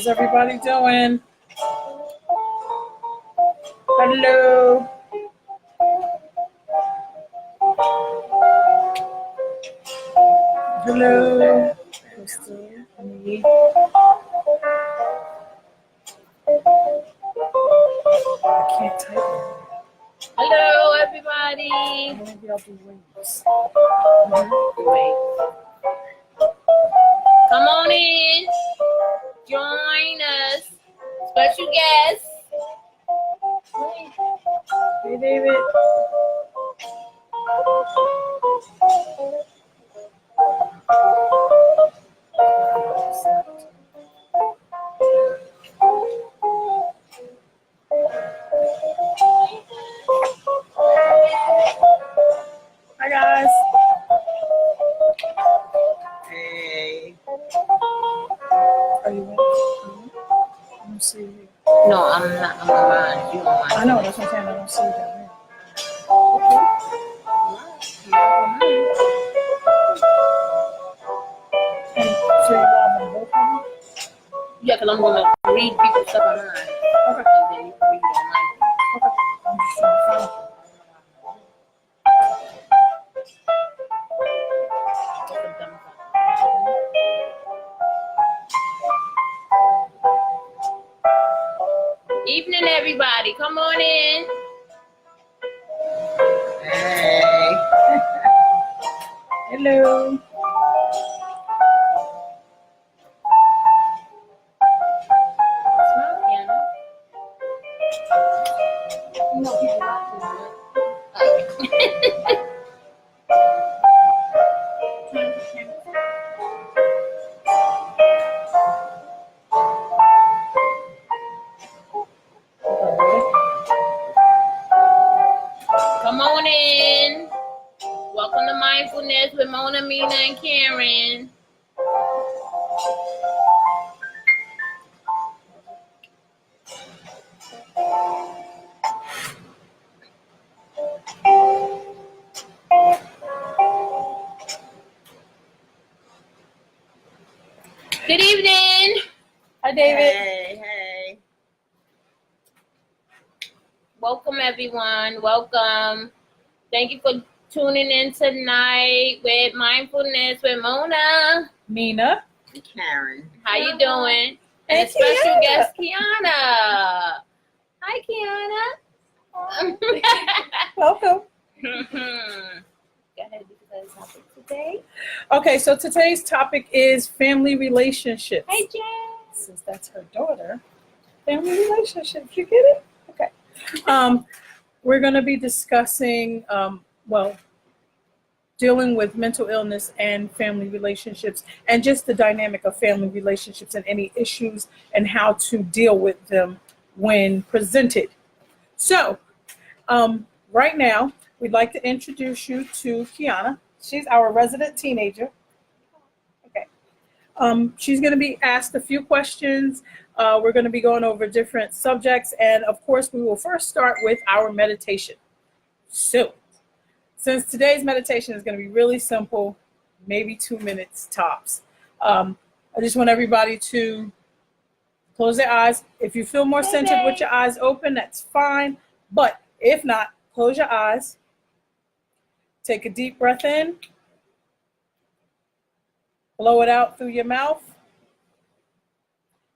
How's everybody doing? Hello. Hello. Crystal, me. I can't type it. Hello, everybody. Maybe I'll do waves. Wait. Come on in. Join us. Special guest. Hey, David. Hi, guys. Hey. Are you in? I don't see you. No, I'm not. I'm around. You on I know, that's what I'm saying. I don't see you down there. And so you're on both of them? Yeah, because I'm going to read people's stuff online. Okay. And then you can read it online. Okay. I'm just trying to find you. Evening, everybody. Come on in. Hey. Hello. Smile, Kiana. You know people watching, right? Come on in. Welcome to Mindfulness with Mona, Mina, and Karen. Good evening. Hi, David. Hey. Welcome, everyone. Welcome. Thank you for tuning in tonight with Mindfulness with Mona. Mina. Karen. How you doing? Hey, And a special Kiana. guest, Kiana. Hi, Kiana. Welcome. Go ahead, because topic today. Okay, so today's topic is family relationships. Hey, Jen. Since that's her daughter, family relationships. You get it? Okay. We're going to be discussing, dealing with mental illness and family relationships, and just the dynamic of family relationships and any issues and how to deal with them when presented. So, right now, we'd like to introduce you to Kiana. She's our resident teenager. Okay. She's going to be asked a few questions. We're going to be going over different subjects. And of course, we will first start with our meditation. So, since today's meditation is going to be really simple, maybe 2 minutes tops, I just want everybody to close their eyes. If you feel more centered with your eyes open, that's fine. But if not, close your eyes. Take a deep breath in. Blow it out through your mouth.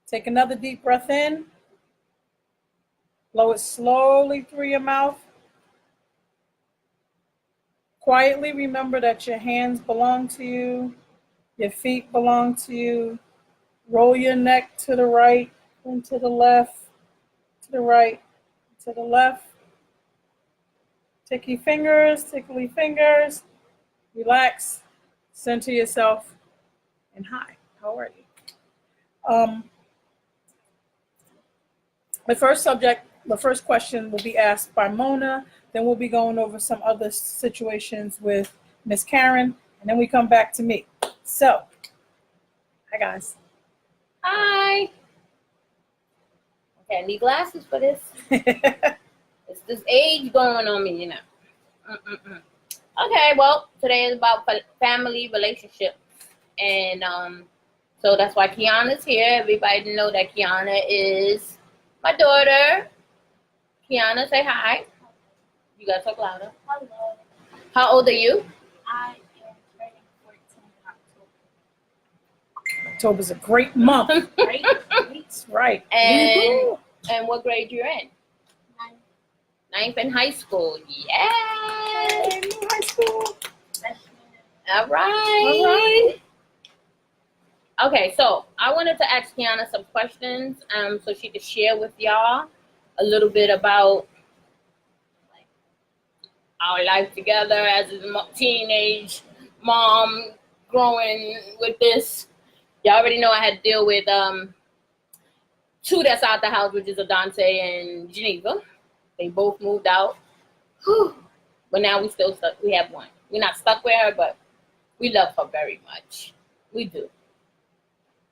Take another deep breath in. Blow it slowly through your mouth. Quietly remember that your hands belong to you. Your feet belong to you. Roll your neck to the right and to the left, to the right, to the left. Tickly fingers. Relax. Center yourself. And hi, how are you? The first question will be asked by Mona. Then we'll be going over some other situations with Miss Karen. And then we come back to me. So, hi guys. Hi. Okay, I need glasses for this. It's this age going on me, you know. Okay, well, today is about family relationships. And So that's why Kiana's here. Everybody know that Kiana is my daughter. Kiana, say hi. You gotta talk louder. Hello. How old are you? I am turning 14 in October. October's a great month. Right? That's right. And and what grade you're in? I'm Ninth in high school. Yes. High school. freshman. All right. Okay, so I wanted to ask Kiana some questions, so she could share with y'all a little bit about like our life together as a teenage mom growing with this. Y'all already know I had to deal with two that's out the house, which is Adante and Geneva. They both moved out. Whew. But now we still stuck. We have one. We're not stuck with her, but we love her very much. We do.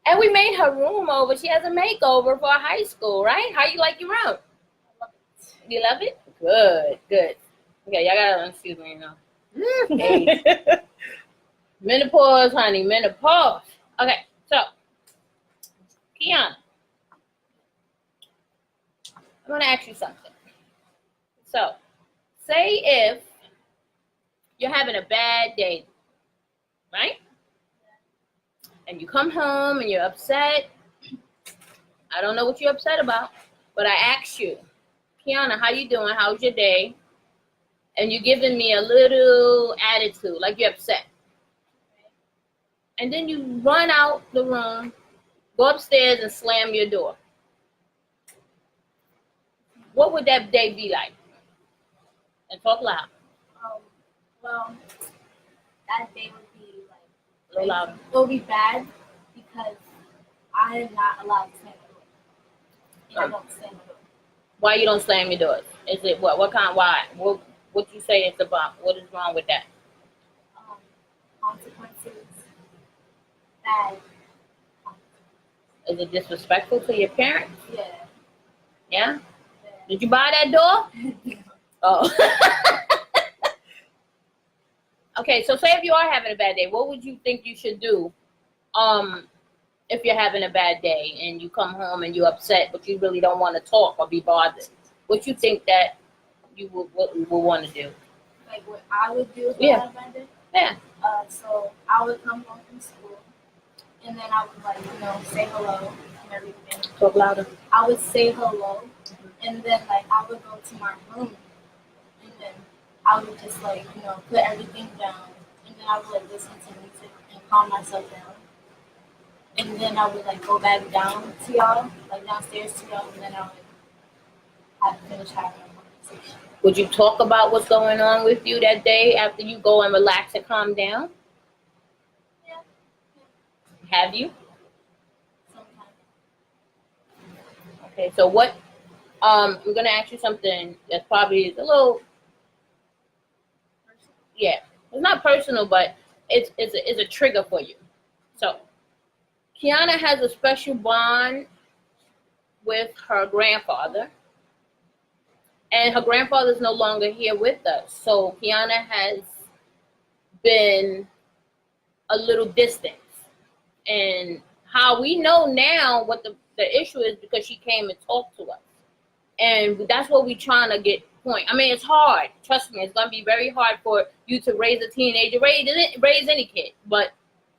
And we made her room over. She has a makeover for high school, right? How you like your room? I love it. You love it? Good, good. Okay, y'all gotta excuse me now. Okay. Menopause, honey, menopause. Okay, so Kiana, I'm gonna ask you something. So, say if you're having a bad day, right? And you come home and you're upset. I don't know what you're upset about, but I asked you, Kiana, how you doing? How's your day? And you're giving me a little attitude, like you're upset. And then you run out the room, go upstairs and slam your door. What would that day be like? And talk loud. Well, that day would be like A little louder. it would be bad because I am not allowed to slam the door. And I don't slam the door. Why you don't slam your doors? Is it what? What kind? Why? What you say it's about? What is wrong with that? Consequences. Bad. Is it disrespectful to your parents? Yeah. Yeah. Did you buy that door? Oh. Okay, so say if you are having a bad day, what would you think you should do? If you're having a bad day and you come home and you're upset, but you really don't want to talk or be bothered, what you think that you would want to do? Like what I would do if Yeah. I had a bad day? Yeah. So I would come home from school and then I would say hello and everything. Talk louder. I would say hello and then I would go to my room and then I would just put everything down and then I would listen to music and calm myself down. And then I would go back down to y'all, downstairs to y'all, and then I would have to finish having a conversation. Would you talk about what's going on with you that day after you go and relax and calm down? Yeah. Have you? Sometimes. Okay, so what, I'm going to ask you something that's probably a little, yeah, it's not personal, but it's a trigger for you. So, Kiana has a special bond with her grandfather, and her grandfather is no longer here with us. So Kiana has been a little distant. And how we know now what the issue is because she came and talked to us. And that's what we're trying to get point. I mean, it's hard. Trust me, it's going to be very hard for you to raise a teenager, raise any kid. But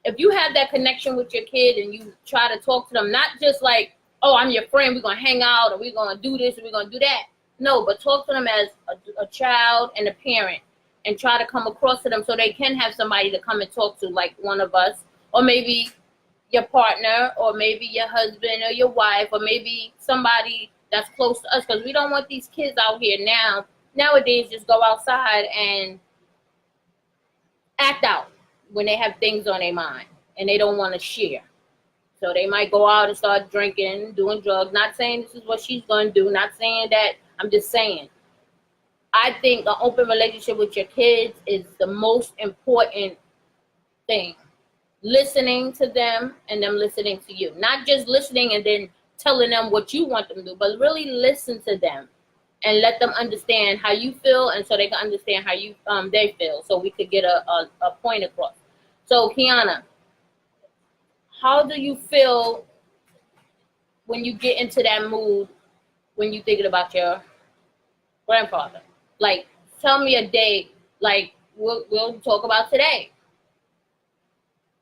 if you have that connection with your kid and you try to talk to them, not just like, oh, I'm your friend, we're going to hang out, or we're going to do this, or we're going to do that. No, but talk to them as a child and a parent and try to come across to them so they can have somebody to come and talk to, like one of us, or maybe your partner, or maybe your husband or your wife, or maybe somebody that's close to us, because we don't want these kids out here nowadays just go outside and act out when they have things on their mind and they don't want to share. So they might go out and start drinking, doing drugs. Not saying this is what she's going to do. Not saying that. I'm just saying. I think an open relationship with your kids is the most important thing. Listening to them and them listening to you. Not just listening and then telling them what you want them to do, but really listen to them and let them understand how you feel, and so they can understand how you they feel, so we could get a point across. So Kiana, how do you feel when you get into that mood when you thinking about your grandfather? Like, tell me a day. Like, we'll talk about today.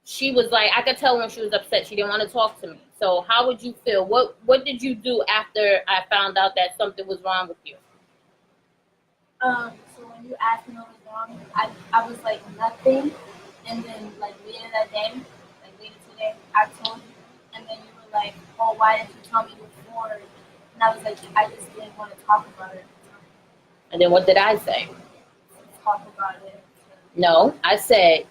She was like, I could tell when she was upset. She didn't want to talk to me. So how would you feel? What did you do after I found out that something was wrong with you? So when you asked me what was wrong, I was like nothing, and then like later that day, like later today, I told you, and then you were like, oh, why didn't you tell me before? And I was like, I just didn't want to talk about it. And then what did I say? Talk about it. No, I said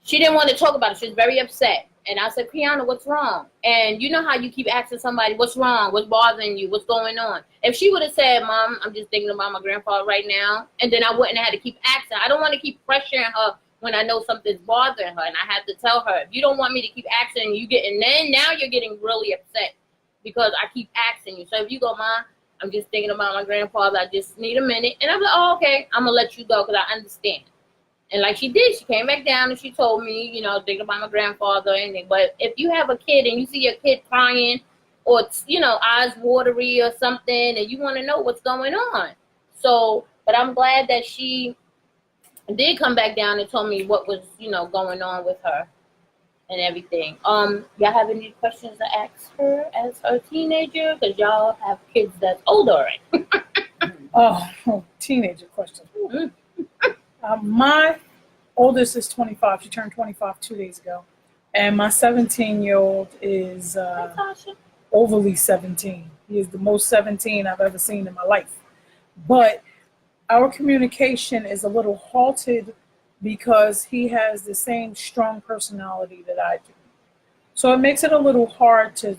she didn't want to talk about it. She was very upset. And I said, Kiana, what's wrong? And you know how you keep asking somebody, what's wrong? What's bothering you? What's going on? If she would have said, Mom, I'm just thinking about my grandfather right now, and then I wouldn't have had to keep asking. I don't want to keep pressuring her when I know something's bothering her. And I have to tell her, if you don't want me to keep asking, now you're getting really upset because I keep asking you. So if you go, Mom, I'm just thinking about my grandfather, I just need a minute. And I'm like, oh, okay, I'm going to let you go because I understand. And like she did, she came back down and she told me, thinking about my grandfather or anything. But if you have a kid and you see your kid crying or, eyes watery or something and you want to know what's going on. So, but I'm glad that she did come back down and told me what was, going on with her and everything. Y'all have any questions to ask her as a teenager? Because y'all have kids that's older already. Oh, teenager question. Mm-hmm. My oldest is 25. She turned 25 2 days ago. And my 17-year-old is overly 17. He is the most 17 I've ever seen in my life. But our communication is a little halted because he has the same strong personality that I do. So it makes it a little hard to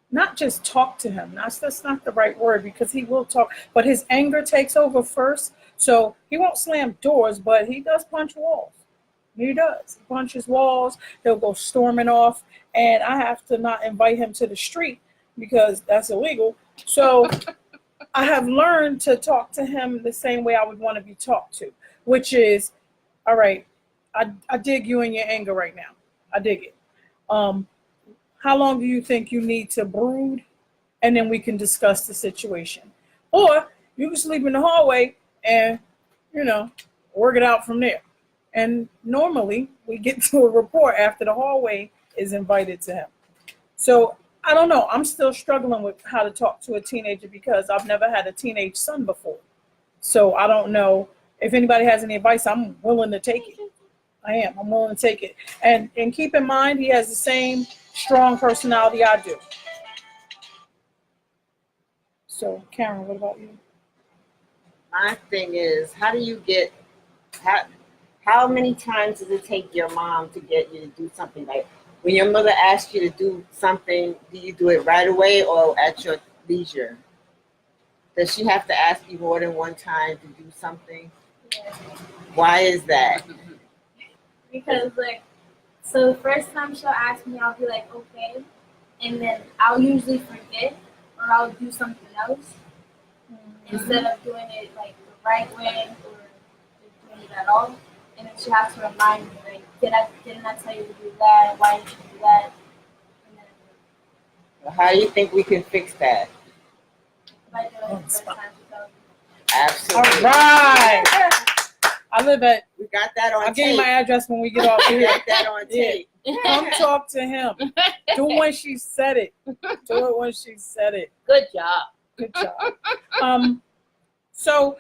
not just talk to him. That's not the right word because he will talk, but his anger takes over first. So he won't slam doors, but he does punch walls. He does. He punches walls. He'll go storming off, and I have to not invite him to the street because that's illegal. So I have learned to talk to him the same way I would want to be talked to, which is, all right, I dig you in your anger right now. I dig it. How long do you think you need to brood? And then we can discuss the situation. Or you can sleep in the hallway and, work it out from there. And normally we get to a report after the hallway is invited to him. So I don't know. I'm still struggling with how to talk to a teenager because I've never had a teenage son before. So I don't know if anybody has any advice. I'm willing to take it. I am. I'm willing to take it. And keep in mind, he has the same strong personality I do. So, Karen, what about you? My thing is, how many times does it take your mom to get you to do something? Like when your mother asks you to do something, do you do it right away or at your leisure? Does she have to ask you more than one time to do something? Yeah. Why is that? Because so the first time she'll ask me, I'll be like, okay, and then I'll usually forget or I'll do something else instead of doing it like the right way or just doing it at all. And then she has to remind me, like, didn't I tell you to do that? Why did you do that? And then How do you think we can fix that? by doing it the first time she tells me. Absolutely. All right. I live at, We got that on I'll tape. give you my address when we get off We here. got that on tape. Come talk to him. Do it when she said it. Do it when she said it. Good job. Good job. So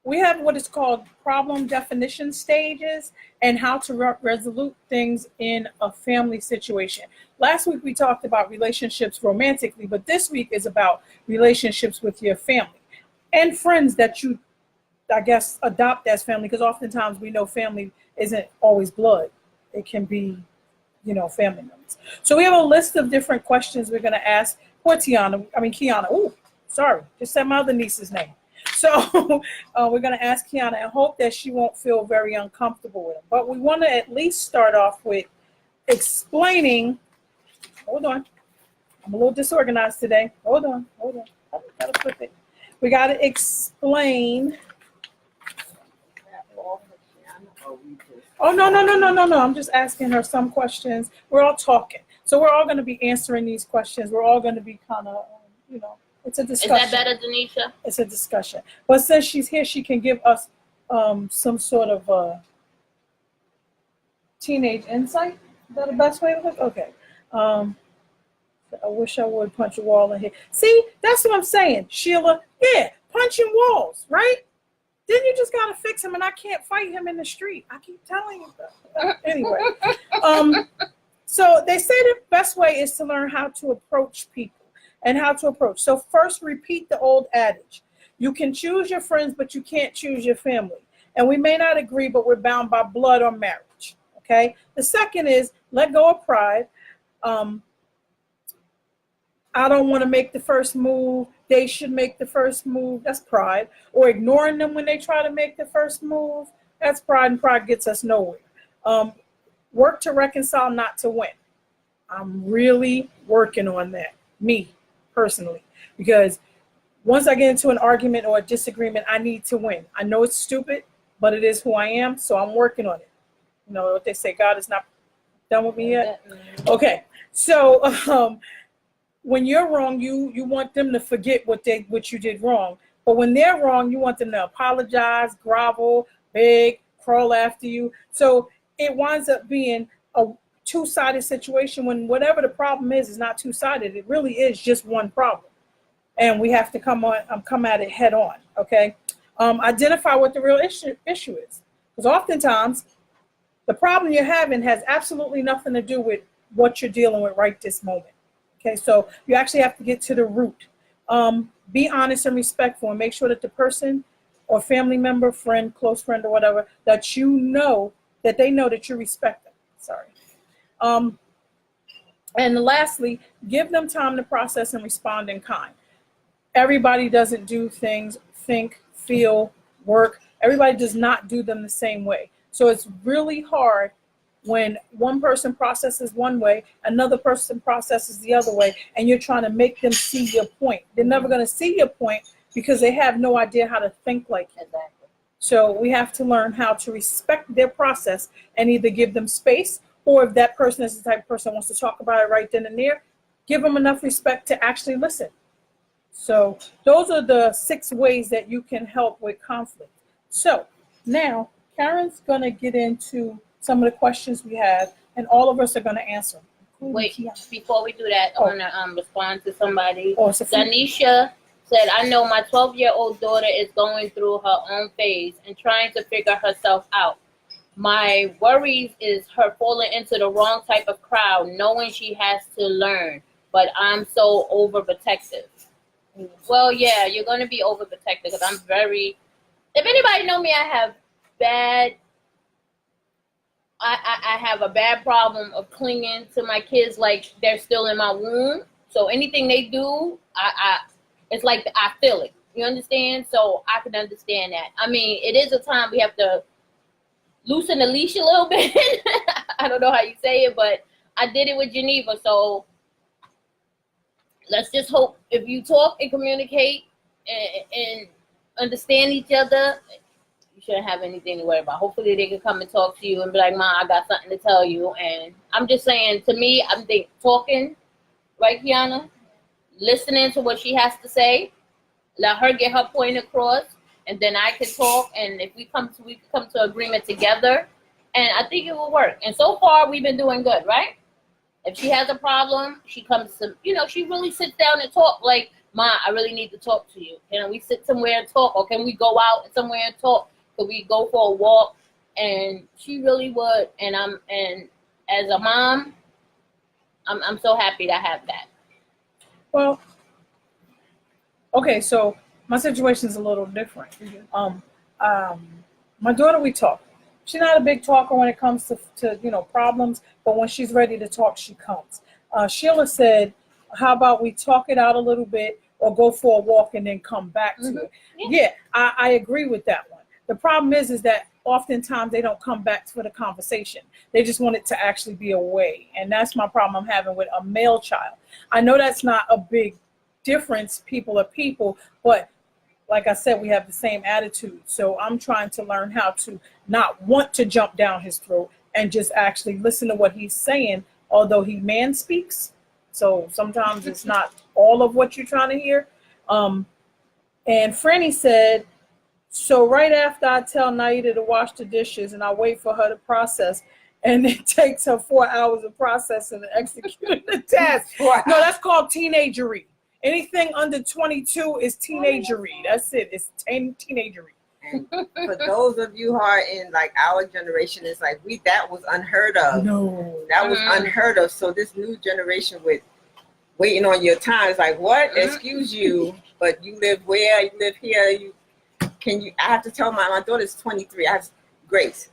we have what is called problem definition stages and how to resolve things in a family situation. Last week we talked about relationships romantically, but this week is about relationships with your family and friends that you, I guess, adopt as family, because oftentimes we know family isn't always blood. It can be, family members. So we have a list of different questions we're going to ask for Kiana. Ooh, sorry. Just said my other niece's name. So we're going to ask Kiana and hope that she won't feel very uncomfortable with it. But we want to at least start off with explaining. Hold on. I'm a little disorganized today. Hold on. I got to flip it. We got to explain. Oh, no. I'm just asking her some questions. We're all talking. So we're all going to be answering these questions. We're all going to be kind of, it's a discussion. Is that better, Denisha? It's a discussion. But since she's here, she can give us some sort of teenage insight. Is that the best way to look? Okay. I wish I would punch a wall in here. See, that's what I'm saying, Sheila. Yeah, punching walls, right? Then you just gotta fix him, and I can't fight him in the street. I keep telling you that. Anyway, so they say the best way is to learn how to approach people and how to approach. So first, repeat the old adage: you can choose your friends, but you can't choose your family. And we may not agree, but we're bound by blood or marriage. Okay. The second is let go of pride. I don't want to make the first move. They should make the first move. That's pride. Or ignoring them when they try to make the first move. That's pride, and pride gets us nowhere. Work to reconcile, not to win. I'm really working on that, me personally, because once I get into an argument or a disagreement, I need to win. I know it's stupid, but it is who I am, so I'm working on it. You know what they say, God is not done with me yet? Okay, so when you're wrong, you want them to forget what you did wrong. But when they're wrong, you want them to apologize, grovel, beg, crawl after you. So it winds up being a two-sided situation when whatever the problem is not two-sided. It really is just one problem. And we have to come at it head on, okay? Identify what the real issue is. Because oftentimes, the problem you're having has absolutely nothing to do with what you're dealing with right this moment. Okay, so you actually have to get to the root. Be honest and respectful, and make sure that the person or family member, friend, close friend, or whatever, that they know that you respect them. Sorry. And lastly, give them time to process and respond in kind. Everybody doesn't do things, think, feel, work. Everybody does not do them the same way. So it's really hard when one person processes one way, another person processes the other way, and you're trying to make them see your point. They're never going to see your point because they have no idea how to think like you. Exactly. So we have to learn how to respect their process and either give them space, or if that person is the type of person who wants to talk about it right then and there, give them enough respect to actually listen. So those are the 6 ways that you can help with conflict. So now Karen's going to get into some of the questions we have, and all of us are going to answer them. Wait, before we do that, I want to respond to somebody. Sophia. Danisha said, I know my 12-year-old daughter is going through her own phase and trying to figure herself out. My worries is her falling into the wrong type of crowd, knowing she has to learn, but I'm so overprotective. Well, yeah, you're going to be overprotective because I'm very, if anybody know me, I have a bad problem of clinging to my kids like they're still in my womb. So anything they do, it's like I feel it. You understand? So I can understand that. I mean, it is a time we have to loosen the leash a little bit. I don't know how you say it, but I did it with Geneva. So let's just hope if you talk and communicate and understand each other, you shouldn't have anything to worry about. Hopefully they can come and talk to you and be like, Ma, I got something to tell you. And I'm just saying, to me, I'm talking, right, Kiana? Listening to what she has to say, let her get her point across, and then I can talk, and if we can come to agreement together, and I think it will work. And so far, we've been doing good, right? If she has a problem, she comes to, she really sits down and talk like, Ma, I really need to talk to you. Can we sit somewhere and talk, or can we go out somewhere and talk? Could we go for a walk? And she really would, and as a mom, I'm so happy to have that. Well, okay, so my situation is a little different. My daughter, we talk. She's not a big talker when it comes to problems, but when she's ready to talk, she comes. Sheila said, how about we talk it out a little bit or go for a walk and then come back to it? Yeah, I agree with that one. The problem is that oftentimes they don't come back for the conversation. They just want it to actually be a way. And that's my problem I'm having with a male child. I know that's not a big difference, people are people, but like I said, we have the same attitude. So I'm trying to learn how to not want to jump down his throat and just actually listen to what he's saying, although he man speaks. So sometimes it's not all of what you're trying to hear. And Franny said, so right after I tell Naida to wash the dishes and I wait for her to process, and it takes her 4 hours of processing and executing the task. Wow. No, that's called teenagery. Anything under 22 is teenagery. That's it. It's teenagery. And for those of you who are in like our generation, it's like that was unheard of. No. That was unheard of. So this new generation with waiting on your time is like, what? Excuse you, but you live where? You live here. I have to tell my daughter's 23. I have Grace.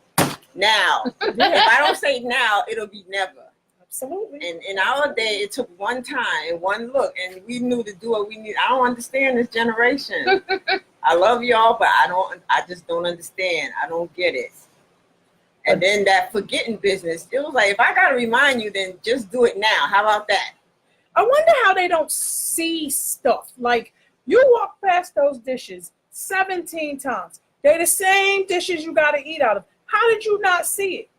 Now, if I don't say now, it'll be never. Absolutely. And in our day, it took one time, one look, and we knew to do what we need. I don't understand this generation. I love y'all, but I just don't understand. I don't get it. And then that forgetting business, it was like, if I got to remind you, then just do it now. How about that? I wonder how they don't see stuff. Like, you walk past those dishes 17 times. They're the same dishes you got to eat out of. How did you not see it?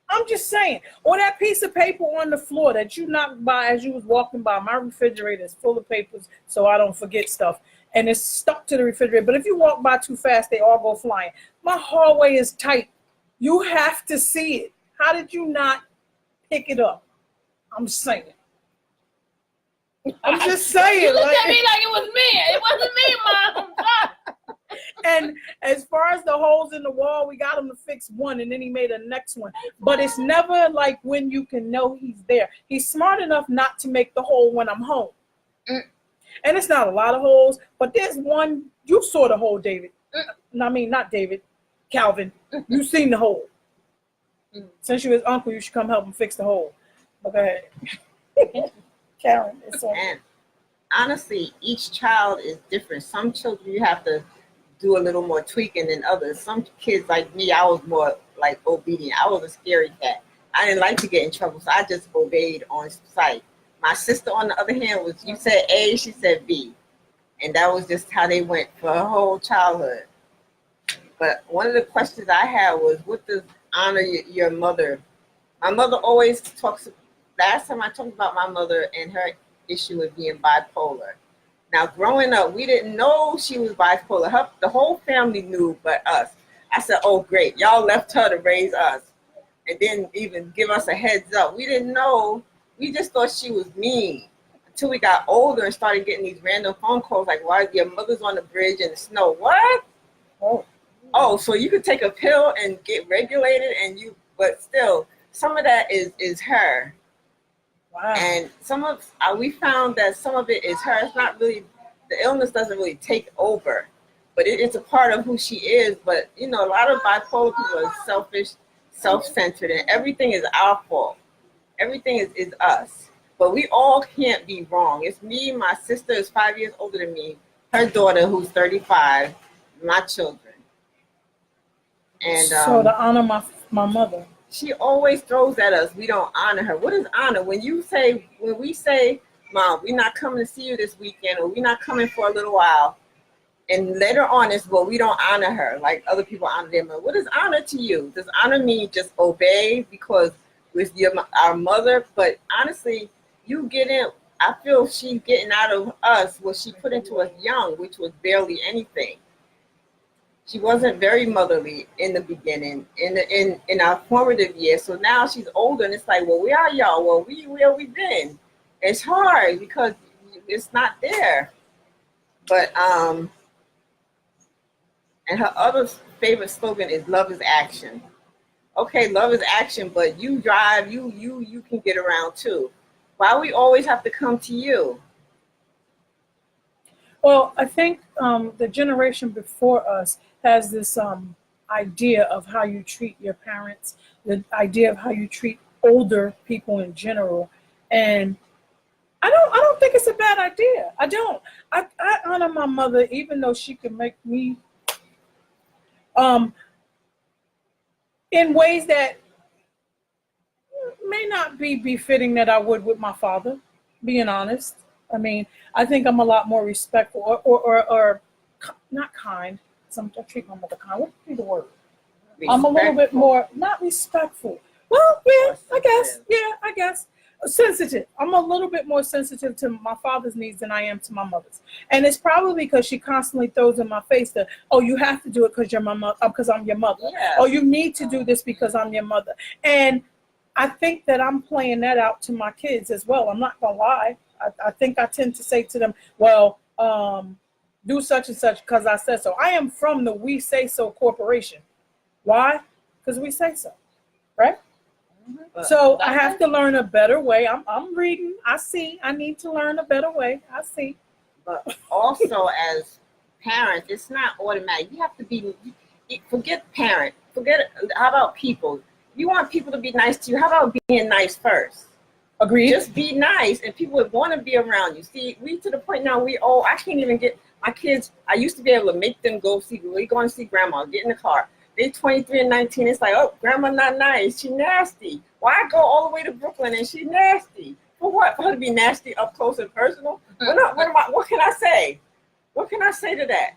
I'm just saying. Or that piece of paper on the floor that you knocked by as you was walking by. My refrigerator is full of papers so I don't forget stuff. And it's stuck to the refrigerator. But if you walk by too fast, they all go flying. My hallway is tight. You have to see it. How did you not pick it up? I'm saying. I'm just saying. You looked at me like it was me. It wasn't me, Mom. And as far as the holes in the wall, we got him to fix one, and then he made a next one. But it's never like when you can know he's there. He's smart enough not to make the hole when I'm home. And it's not a lot of holes, but there's one. You saw the hole, David. I mean, not David, Calvin. You seen the hole. Since you're his uncle, you should come help him fix the hole. Okay. Karen, it's on. And honestly, each child is different. Some children you have to do a little more tweaking than others. Some kids like me, I was more like obedient. I was a scary cat. I didn't like to get in trouble, so I just obeyed on sight. My sister, on the other hand, was, you said A, she said B. And that was just how they went for her whole childhood. But one of the questions I had was, what does honor your mother? My mother always talks, last time I talked about my mother and her issue with being bipolar. Now, growing up, we didn't know she was bipolar. The whole family knew but us. I said, oh, great. Y'all left her to raise us and didn't even give us a heads up. We didn't know. We just thought she was mean until we got older and started getting these random phone calls like, why your mother's on the bridge in the snow? What? Oh, so you could take a pill and get regulated but still, some of that is her. Wow. And we found that some of it is her. It's not really, the illness doesn't really take over, but it's a part of who she is. But, a lot of bipolar people are selfish, self-centered, and everything is our fault. Everything is us. But we all can't be wrong. It's me, my sister is 5 years older than me, her daughter who's 35, my children. And so to honor my mother. She always throws at us. We don't honor her. What is honor? When we say, Mom, we're not coming to see you this weekend, or we're not coming for a little while, and later on it's, well, we don't honor her like other people honor them. What is honor to you? Does honor mean just obey because with our mother? But honestly, I feel she's getting out of us what she put into us young, which was barely anything. She wasn't very motherly in the beginning, in our formative years. So now she's older, and it's like, well, where are y'all? Well, where we been? It's hard because it's not there. But and her other favorite slogan is "Love is action." Okay, love is action, but you drive, you can get around too. Why we always have to come to you? Well, I think the generation before us has this idea of how you treat your parents, the idea of how you treat older people in general, and I don't think it's a bad idea. I don't. I honor my mother even though she can make me in ways that may not be befitting that I would with my father, being honest. I mean, I think I'm a lot more respectful or not kind. I treat my mother kind. What would be the word? I'm a little bit Respectful. more, not respectful. Well, yeah, I guess. Sensitive. I'm a little bit more sensitive to my father's needs than I am to my mother's. And it's probably because she constantly throws in my face that, oh, you have to do it because you're my mother, because I'm your mother. Yeah. Oh, you need to do this because I'm your mother. And I think that I'm playing that out to my kids as well. I'm not going to lie. I think I tend to say to them, well, do such and such because I said so. I am from the We Say So Corporation. Why? Because we say so, right? So I have to learn a better way. I'm reading. I see. I need to learn a better way. I see. But also as parents, it's not automatic. You have to be, forget parent. Forget, how about people? You want people to be nice to you. How about being nice first? Agreed. Just be nice and people would want to be around you. See, we to the point now I can't even get my kids. I used to be able to make them go and see grandma, get in the car. They're 23 and 19. It's like, oh, grandma not nice. She nasty. Why go all the way to Brooklyn and she nasty? For what? For her to be nasty up close and personal? What can I say? What can I say to that?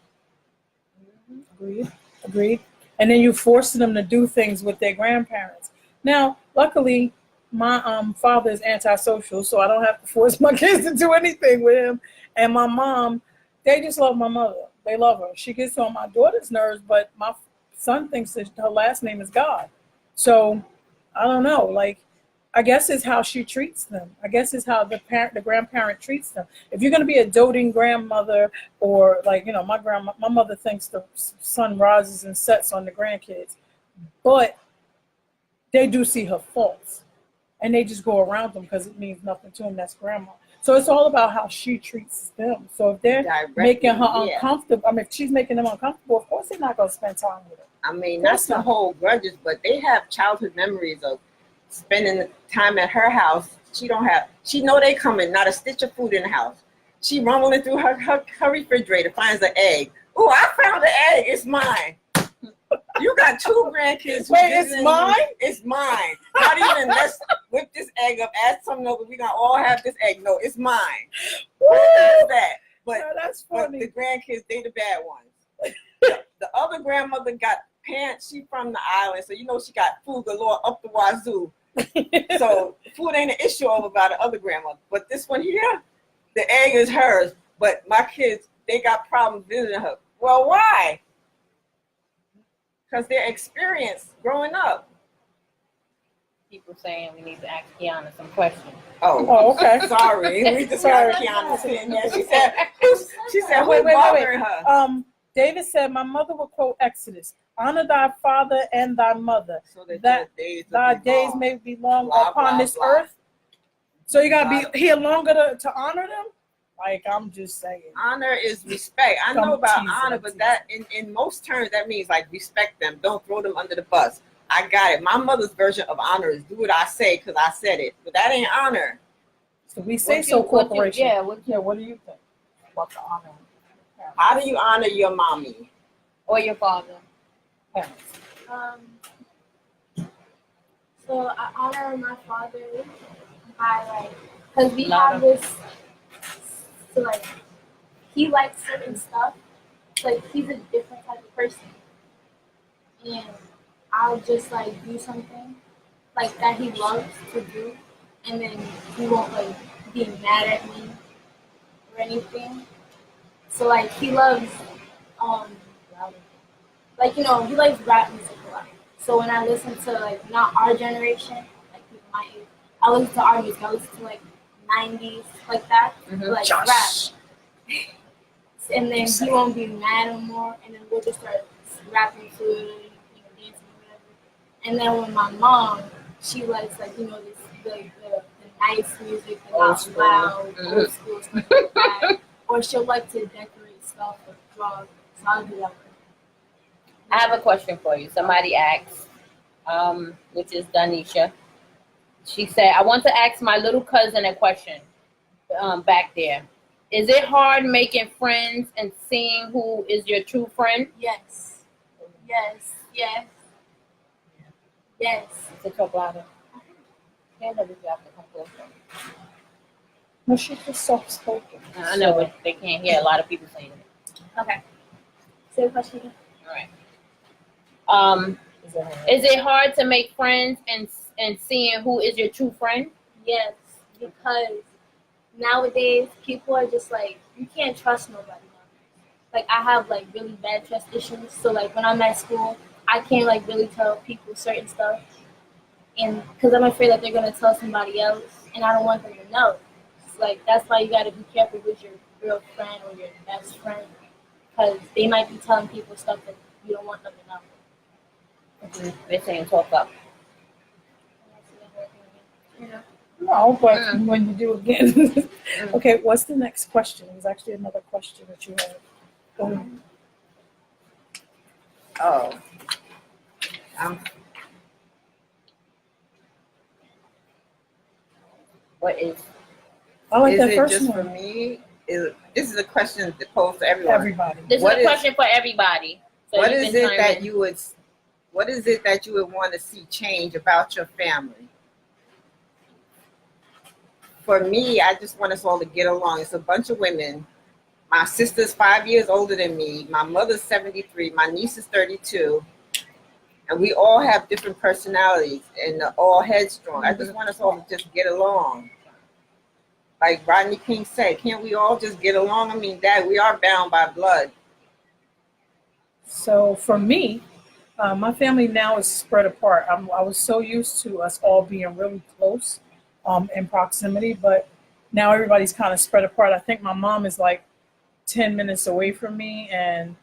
Agreed. And then you force them to do things with their grandparents. Now, luckily, my father is antisocial, so I don't have to force my kids to do anything with him. And my mom, they just love my mother. They love her. She gets on my daughter's nerves, but my son thinks that her last name is God. So I don't know. Like, I guess it's how she treats them. I guess it's how the grandparent treats them. If you're going to be a doting grandmother, or like, my mother thinks the sun rises and sets on the grandkids, but they do see her faults, and they just go around them because it means nothing to them. That's grandma. So it's all about how she treats them. So if they're making her uncomfortable, if she's making them uncomfortable, of course they're not going to spend time with her. I mean, not to hold grudges, but they have childhood memories of spending time at her house. She know they coming, not a stitch of food in the house. She rumbling through her refrigerator, finds an egg. Oh, I found an egg. It's mine. You got 2 grandkids. Wait, it's mine? It's mine. Not even, let's whip this egg up, add something over. We gonna all have this egg. No, it's mine. That's that. But, that's funny. But the grandkids, they the bad ones. The other grandmother got pants. She from the island, so she got food galore up the wazoo. So food ain't an issue over by the other grandmother. But this one here, the egg is hers. But my kids, they got problems visiting her. Well, why? Because their experience growing up. People saying we need to ask Kiana some questions. Oh, okay. Sorry. We just got Kiana sitting there. She said, who's bothering her? David said, my mother will quote Exodus, honor thy father and thy mother, so that thy days may be long upon this earth. So you got to be here longer to honor them? Like, I'm just saying. Honor is respect. I know about honor, but that in most terms, that means like respect them. Don't throw them under the bus. I got it. My mother's version of honor is do what I say because I said it. But that ain't honor. So We Say So Corporation. What do you think about the honor? How do you honor your mommy? Or your father? Parents. So I honor my father by because we have this. So he likes certain stuff. He's a different type of person, and I'll just do something that he loves to do, and then he won't be mad at me or anything. So he loves he likes rap music a lot. So when I listen to not our generation, people my age, I listen to our music. I listen to 90s that, rap. And then he won't be mad no more, and then we'll just start rapping to it, dancing or whatever. And then with my mom, she likes this the nice music, the not loud, old school stuff like that. Or she'll like to decorate stuff with drugs. So I'll do that. I have a question for you. Somebody asked, which is Danisha. She said, I want to ask my little cousin a question back there. Is it hard making friends and seeing who is your true friend? Yes. Yes. Yes. Yes. To talk louder. Yeah, no, we have to come closer. No, she's just soft spoken. I know, but they can't hear a lot of people saying it. Okay. Say the question again. All right. Is it hard to make friends and seeing who is your true friend? Yes, because nowadays people are just like, you can't trust nobody now. Like I have like really bad trust issues, so like when I'm at school, I can't like really tell people certain stuff, and because I'm afraid that they're gonna tell somebody else, and I don't want them to know. It's like that's why you gotta be careful with your real friend or your best friend, because they might be telling people stuff that you don't want them to know. They're saying talk up. Yeah. No, but when you do again. Okay, what's the next question? There's actually another question that you had. Oh. Um, What is? I like is that it first just one. for me? This is a question that posed to everyone. Everybody. This What is a question for everybody. So What you is can it chime that in. what is it that you would want to see change about your family? For me, I just want us all to get along. It's a bunch of women. My sister's 5 years older than me. My mother's 73. My niece is 32. And we all have different personalities and all headstrong. I just want us all to just get along. Like Rodney King said, can't we all just get along? I mean, Dad, we are bound by blood. So for me, my family now is spread apart. I was so used to us all being really close in proximity, but now everybody's kind of spread apart. I think my mom is like 10 minutes away from me, and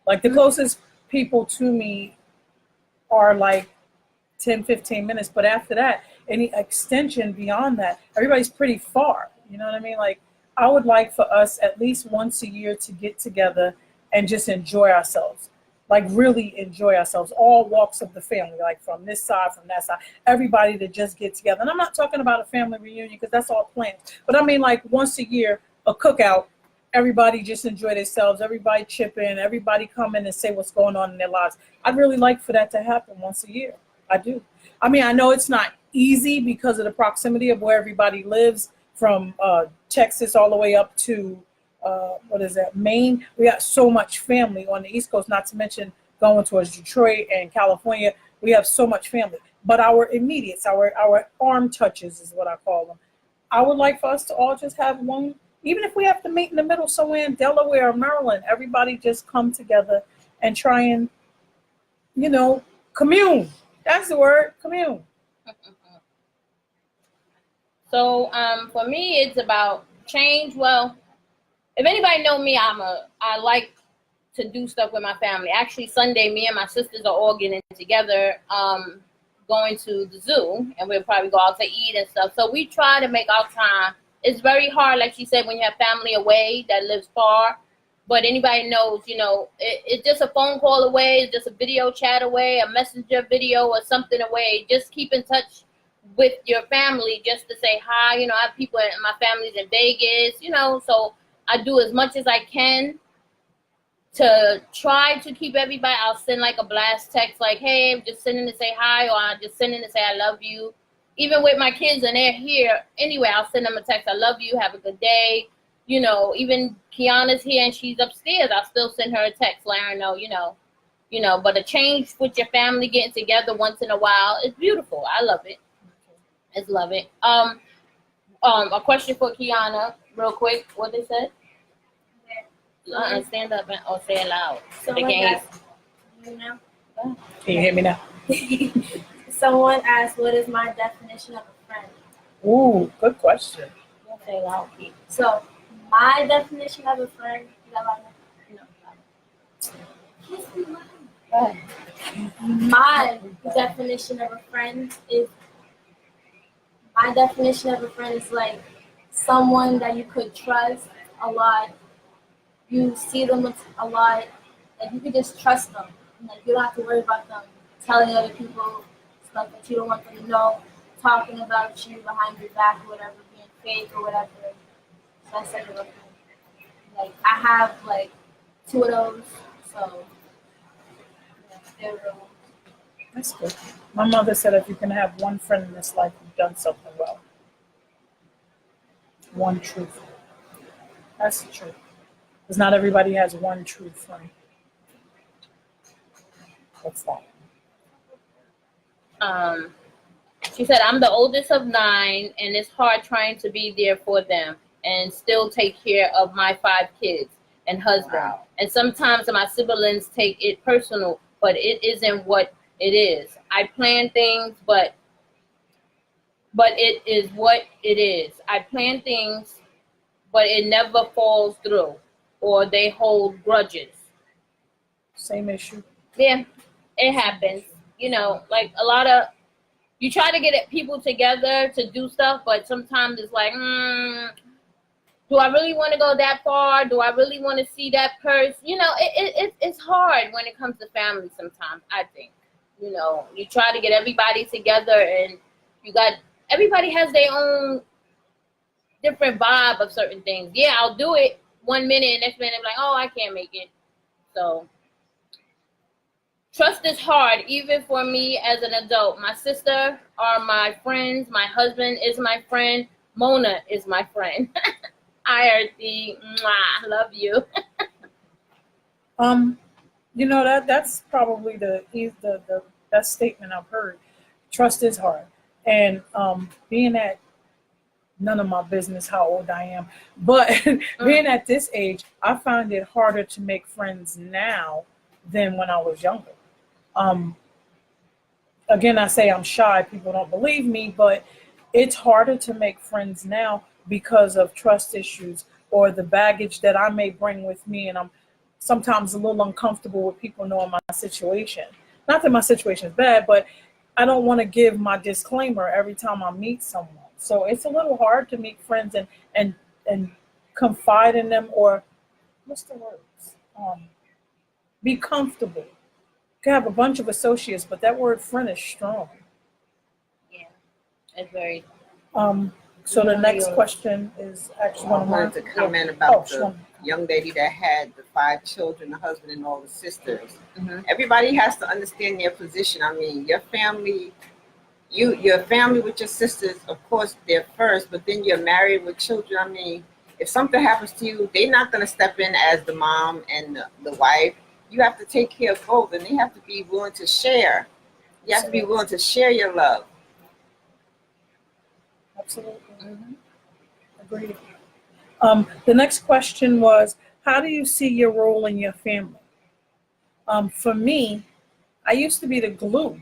like the closest people to me are like 10, 15 minutes. But after that, any extension beyond that, everybody's pretty far. You know what I mean? Like, I would like for us at least once a year to get together and just enjoy ourselves. Like, really enjoy ourselves, all walks of the family, like from this side, from that side, everybody to just get together. And I'm not talking about a family reunion because that's all planned. But I mean, like, once a year, a cookout, everybody just enjoy themselves, everybody chip in, everybody come in and say what's going on in their lives. I'd really like for that to happen once a year. I do. I mean, I know it's not easy because of the proximity of where everybody lives, from Texas all the way up to Maine. We got so much family on the East Coast, not to mention going towards Detroit and California. We have so much family. But our immediates, our arm touches is what I call them. I would like for us to all just have one, even if we have to meet in the middle somewhere in Delaware or Maryland, everybody just come together and try and, commune. That's the word, commune. So for me, it's about change. Well, if anybody know me, I like to do stuff with my family. Actually, Sunday, me and my sisters are all getting together, going to the zoo, and we'll probably go out to eat and stuff. So we try to make our time. It's very hard, like she said, when you have family away that lives far. But anybody knows, it's just a phone call away, it's just a video chat away, a messenger video or something away. Just keep in touch with your family just to say hi. I have people in my family's in Vegas, so I do as much as I can to try to keep everybody. I'll send like a blast text like, hey, I'm just sending to say hi, or I'll just sending to say I love you. Even with my kids and they're here anyway, I'll send them a text, I love you, have a good day. Even Kiana's here and she's upstairs, I'll still send her a text, letting her know, but a change with your family getting together once in a while is beautiful. I love it. I love it. A question for Kiana, real quick. What they said? Stand up or say it loud. Someone asked, Can you hear me now? Someone asked, what is my definition of a friend? Ooh, good question. Don't say it loud, Pete. So, my definition of a friend, my definition of a friend is like someone that you could trust a lot. You see them a lot, like you could just trust them. Like you don't have to worry about them telling other people stuff that you don't want them to know, talking about you behind your back or whatever, being fake or whatever. So that's like a friend. Like I have like 2 of those, so they're real. That's good. My mother said if you can have one friend in this life, you've done something well. One truth. That's the truth. Because not everybody has one true friend. What's that? She said, I'm the oldest of 9, and it's hard trying to be there for them and still take care of my 5 kids and husband. Wow. And sometimes my siblings take it personal, but it isn't what it is. I plan things, but it is what it is. I plan things, but it never falls through, or they hold grudges. Same issue. Yeah, it happens. You know, like a lot of, you try to get people together to do stuff, but sometimes it's like, do I really want to go that far? Do I really want to see that person? You know, it's hard when it comes to family sometimes, I think. You know, you try to get everybody together, and everybody has their own different vibe of certain things. Yeah, I'll do it one minute, and next minute I'm like, oh, I can't make it. So trust is hard, even for me as an adult. My sister are my friends. My husband is my friend. Mona is my friend. Hi, Earthy. Mwah, love you. You know, that's probably the best statement I've heard. Trust is hard. And being at none of my business how old I am, but being at this age, I find it harder to make friends now than when I was younger. Again, I say I'm shy. People don't believe me, but it's harder to make friends now because of trust issues or the baggage that I may bring with me. And I'm sometimes a little uncomfortable with people knowing my situation. Not that my situation is bad, but I don't want to give my disclaimer every time I meet someone. So it's a little hard to make friends and confide in them, or what's the words? Be comfortable. You can have a bunch of associates, but that word friend is strong. Yeah, it's very. So the next question is actually I one of mine. wanted to comment about the sure. young lady that had the 5 children, the husband, and all the sisters. Mm-hmm. Everybody has to understand their position. I mean, your family, your family with your sisters, of course, they're first, but then you're married with children. I mean, if something happens to you, they're not going to step in as the mom and the wife. You have to take care of both, and they have to be willing to share. You have to be willing to share your love. Absolutely. Mm-hmm. Agreed. The next question was, how do you see your role in your family? For me, I used to be the glue.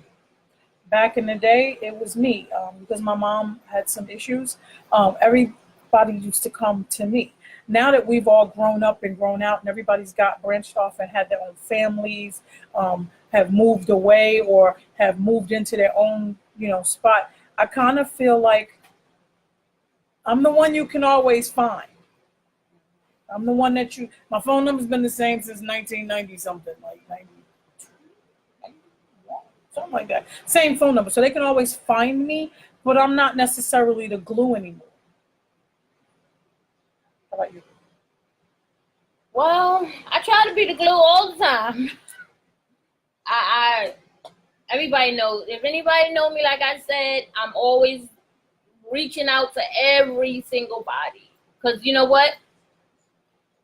Back in the day, it was me because my mom had some issues. Everybody used to come to me. Now that we've all grown up and grown out and everybody's got branched off and had their own families, have moved away or have moved into their own, spot, I kind of feel like I'm the one you can always find. I'm the one that my phone number's been the same since 1990 something, like 92, something like that. Same phone number. So they can always find me, but I'm not necessarily the glue anymore. How about you? Well, I try to be the glue all the time. Everybody knows. If anybody know me, like I said, I'm always reaching out to every single body. Because you know what?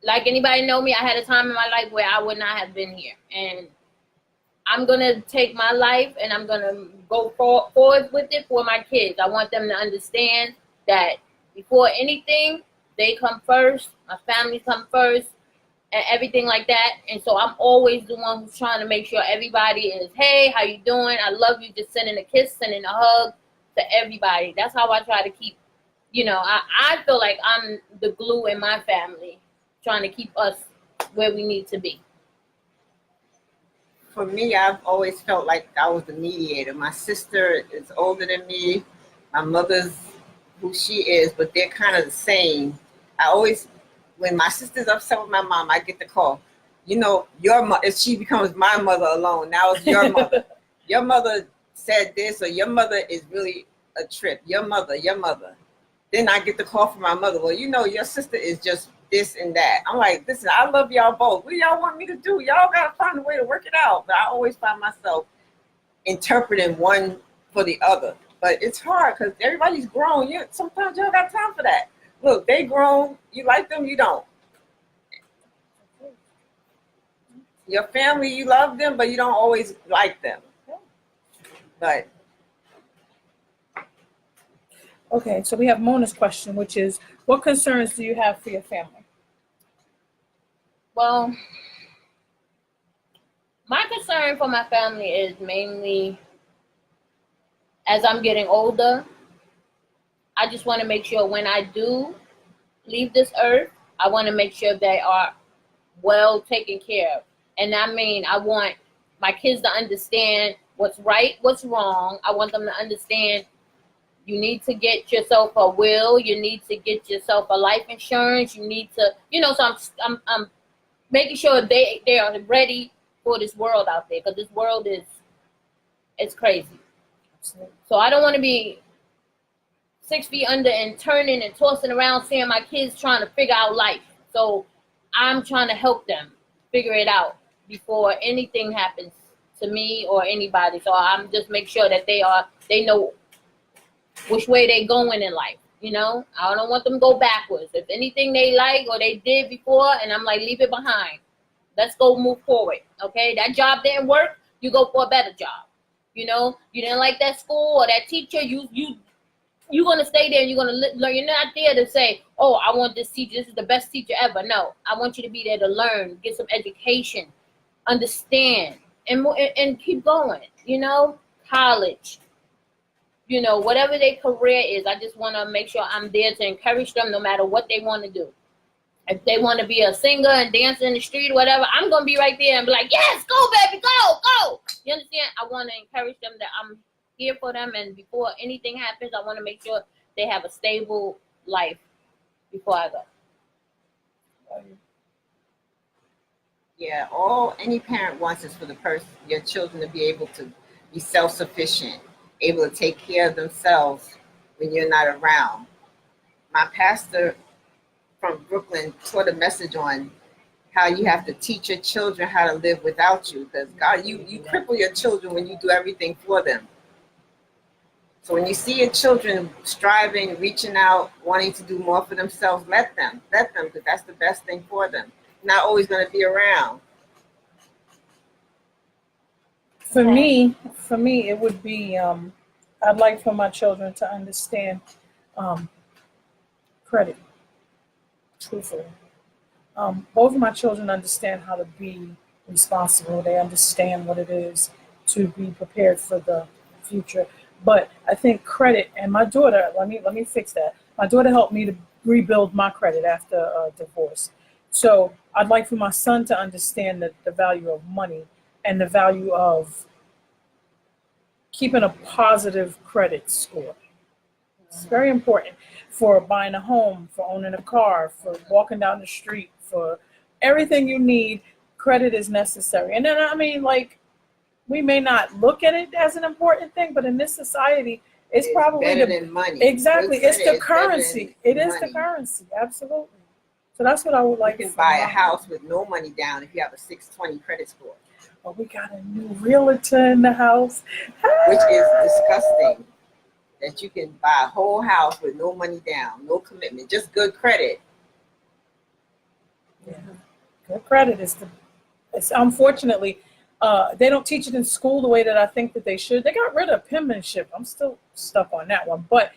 Like anybody know me, I had a time in my life where I would not have been here. And I'm going to take my life and I'm going to go forward with it for my kids. I want them to understand that before anything, they come first, my family come first, and everything like that. And so I'm always the one who's trying to make sure everybody is, hey, how you doing? I love you. Just sending a kiss, sending a hug to everybody. That's how I try to keep, I feel like I'm the glue in my family, trying to keep us where we need to be. For me, I've always felt like I was the mediator. My sister is older than me. My mother's who she is, but they're kind of the same. When my sister's upset with my mom, I get the call. Your mother, if she becomes my mother alone, now it's your mother. Your mother said this, or your mother is really a trip. Your mother. Then I get the call from my mother. Well, your sister is just this and that. I'm like, listen, I love y'all both. What do y'all want me to do? Y'all got to find a way to work it out. But I always find myself interpreting one for the other. But it's hard because everybody's grown. Sometimes you don't got time for that. Look, they grown. You like them, you don't. Your family, you love them, but you don't always like them. But Okay, so we have Mona's question, which is, what concerns do you have for your family? Well, my concern for my family is mainly as I'm getting older, I just want to make sure when I do leave this earth, I want to make sure they are well taken care of. And I mean, I want my kids to understand what's right, what's wrong. I want them to understand you need to get yourself a will. You need to get yourself a life insurance. You need to, so I'm making sure they are ready for this world out there, because this world it's crazy. So I don't want to be 6 feet under and turning and tossing around, seeing my kids trying to figure out life. So I'm trying to help them figure it out before anything happens to me or anybody. So I'm just make sure that they know which way they going in life. I don't want them to go backwards. If anything they like or they did before, and I'm like, leave it behind. Let's go move forward. Okay, that job didn't work. You go for a better job. You didn't like that school or that teacher. You're gonna stay there and you're gonna learn. You're not there to say, oh, I want this teacher. This is the best teacher ever. No, I want you to be there to learn, get some education, understand, and keep going. College. Whatever their career is, I just want to make sure I'm there to encourage them no matter what they want to do. If they want to be a singer and dance in the street or whatever, I'm going to be right there and be like, yes, go, baby, go. You understand? I want to encourage them that I'm here for them, and before anything happens, I want to make sure they have a stable life before I go. yeah, any parent wants is for your children to be able to be self-sufficient, able to take care of themselves when you're not around. My pastor from Brooklyn taught a message on how you have to teach your children how to live without you, because God, you cripple your children when you do everything for them. So when you see your children striving, reaching out, wanting to do more for themselves, let them, because that's the best thing for them. Not always going to be around. For me, it would be, I'd like for my children to understand credit, truthfully. Both of my children understand how to be responsible. They understand what it is to be prepared for the future. But I think credit, and my daughter, let me fix that. My daughter helped me to rebuild my credit after a divorce. So I'd like for my son to understand the value of money and the value of keeping a positive credit score. It's very important for buying a home, for owning a car, for walking down the street, for everything you need. Credit is necessary. And then, we may not look at it as an important thing, but in this society, it's probably better than money. Exactly. It's the It's currency. It is the money. currency. Absolutely. So that's what I would like. You can buy a house with no money down if you have a 620 credit score. Oh, we got a new realtor in the house. Which is disgusting. That you can buy a whole house with no money down, no commitment, just good credit. Yeah. Good credit it's unfortunately, they don't teach it in school the way that I think that they should. They got rid of penmanship. I'm still stuck on that one. But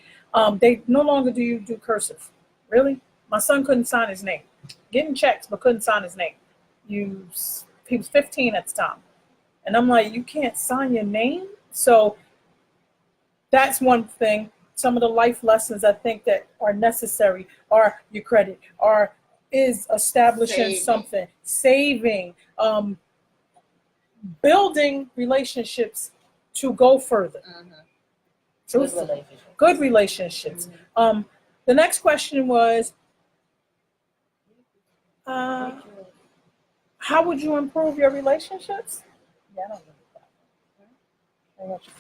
they no longer do cursive. Really? My son couldn't sign his name. Getting checks, but couldn't sign his name. He was 15 at the time. And I'm like, you can't sign your name? So that's one thing. Some of the life lessons I think that are necessary are your credit, is establishing something, saving, building relationships to go further. Mm-hmm. Good relationships. Mm-hmm. The next question was, how would you improve your relationships? Yeah, I don't know that.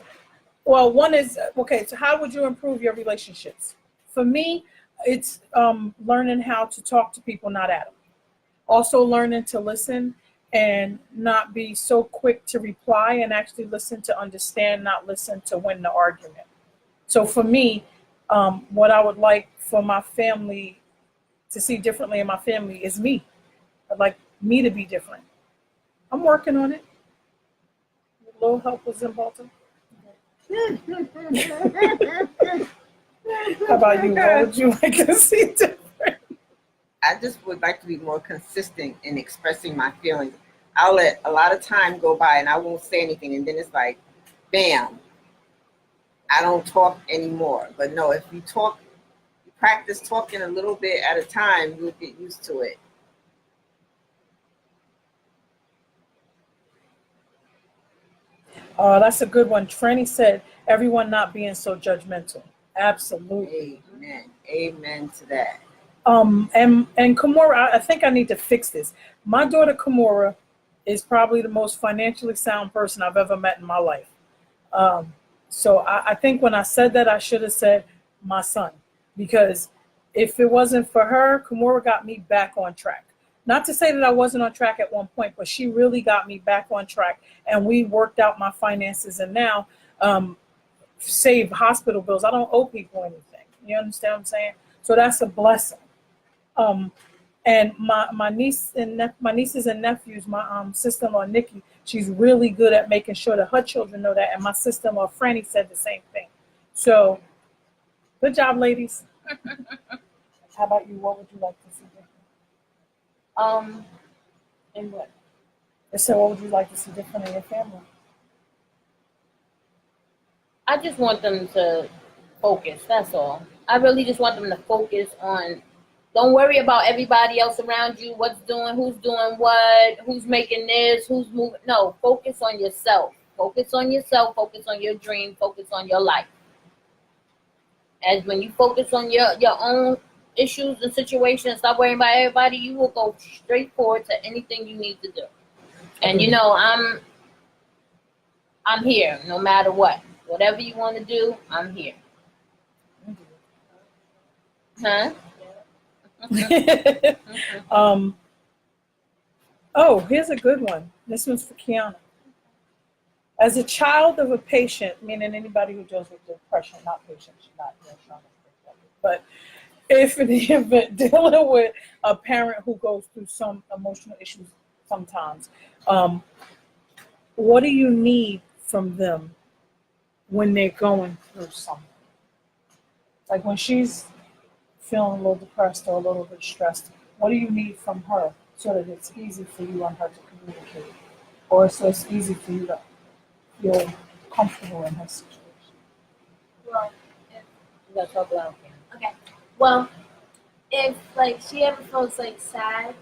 Well, one is, okay, so how would you improve your relationships? For me, it's learning how to talk to people, not at them. Also learning to listen and not be so quick to reply, and actually listen to understand, not listen to win the argument. So for me, what I would like for my family to see differently in my family is me. I'd like me to be different. I'm working on it. A little help was in Baltimore. How about you? What would you like to see different? I just would like to be more consistent in expressing my feelings. I'll let a lot of time go by and I won't say anything, and then it's like, bam, I don't talk anymore. But no, if you talk, you practice talking a little bit at a time, you'll get used to it. That's a good one. Franny said, everyone not being so judgmental. Absolutely. Amen. Amen to that. And Kimura, I think I need to fix this. My daughter Kimura is probably the most financially sound person I've ever met in my life. So I think when I said that, I should have said my son, because if it wasn't for her, Kimura got me back on track. Not to say that I wasn't on track at one point, but she really got me back on track, and we worked out my finances, and now save hospital bills. I don't owe people anything. You understand what I'm saying? So that's a blessing. And my nieces and nephews, my sister-in-law Nikki, she's really good at making sure that her children know that. And my sister-in-law Franny said the same thing. So, good job, ladies. How about you? What would you like to see different? And what? So, what would you like to see different in your family? I just want them to focus. That's all. I really just want them to focus on. Don't worry about everybody else around you. What's doing? Who's doing what? Who's making this? Who's moving? No, focus on yourself. Focus on yourself. Focus on your dream. Focus on your life. As when you focus on your own issues and situations, stop worrying about everybody. You will go straight forward to anything you need to do. And you know, I'm here no matter what. Whatever you want to do, I'm here. Huh? Oh, here's a good one. This one's for Kiana. As a child of a patient, meaning anybody who deals with depression, not patients, not but if in the event dealing with a parent who goes through some emotional issues sometimes, what do you need from them when they're going through something? Like when she's feeling a little depressed or a little bit stressed, what do you need from her so that it's easy for you and her to communicate, or so it's easy for you to feel comfortable in her situation? Well, You gotta talk loud. okay. Well, if like she ever feels like sad